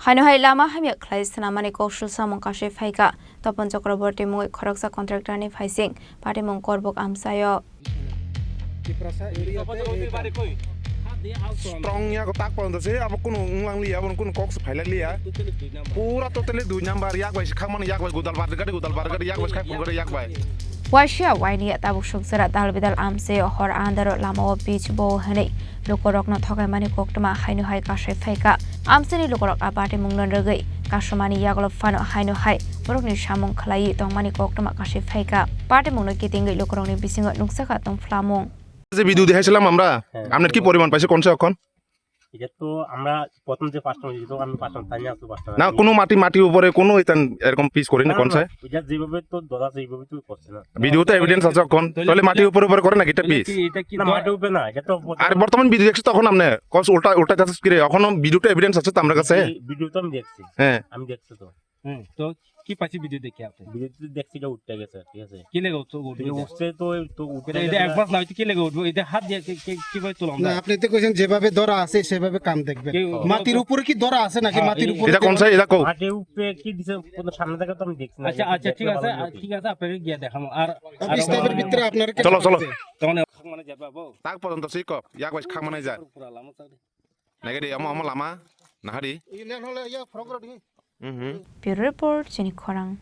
Hai Lama Hamya Swnamani Koksilsamung Kasawi Phaikha Tapan Chakraborty mung Khorang Contractor ni Phaising Party mung korbok amsayo Strongnya kotak pon to se apa kuno nglang liya bon kuno koks phailak liya pura totally 2 number yak bai khangman yak bai gudal bar gadi yak bai khang gadi yak bai Wasia waini tabuk suksara dal bidal amse hor andaro lama beach bo hani lokorok no thokai mani koktama hainu hai Kasawi Phaikha amse ni lokorok apate mung non regai Swnamani yaglop fano hainu hai borok ni samung Khlaiwi tongmani koktama Kasawi Phaikha party mung no kitingai lokorok ni bisingo nuksaka tong flamung যে video দেখাইছিলাম আমরা আপনার কি পরিমাণ পাইছে কোনছে এখন এটা তো আমরা প্রথম যে ফার্স্ট টাইম যেটা আমি ফার্স্ট টাইম আসলো ফার্স্ট না কোনো মাটি উপরে কোনো এরকম পিস করি না কোনছে এটা যেভাবে তো দরা যেভাবে তো করছে না ভিডিওতে এভিডেন্স আছে এখন তাহলে মাটি উপরে করে না এটা পিস এটা কি মাটি উপরে না এটা তো আর বর্তমান ভিডিও দেখছি তখন আপনি কস উল্টা যাচ্ছে কি রে এখনো ভিডিওতে এভিডেন্স আছে তো আমার কাছে ভিডিও তো আমি দেখছি হ্যাঁ আমি দেখছি তো তো কি পাইছি ভিডিও দেখি আপনি ভিডিওতে দেখছি এটা উঠতে গেছে ঠিক আছে কি লাগে উঠছে তো উঠে এটা একবার না হইতে কি লাগে উঠবো এটা হাত দিয়ে কিভাবে তুললাম না আপনি তো কইছেন যেভাবে ধরা আছে সেভাবে কাম দেখবেন মাটির উপরে কি ধরা আছে নাকি মাটির উপরে এটা কোনছে এটা কও মাটির উপরে কি দিছে কোন সামনে থেকে তো আমি দেখছি না আচ্ছা ঠিক আছে আপনাকে গিয়া দেখাবো আর স্টেপের ভিতরে আপনার চলো তখন মানে যাবো তাক পর্যন্ত সিক ইয়াক বাইস খাং মানে যায় পুরা লামা চাই নাকি আমা লামা না হারি ইলেন হলে ইয়া ফ্রগরড Bureau Report Chini Khorang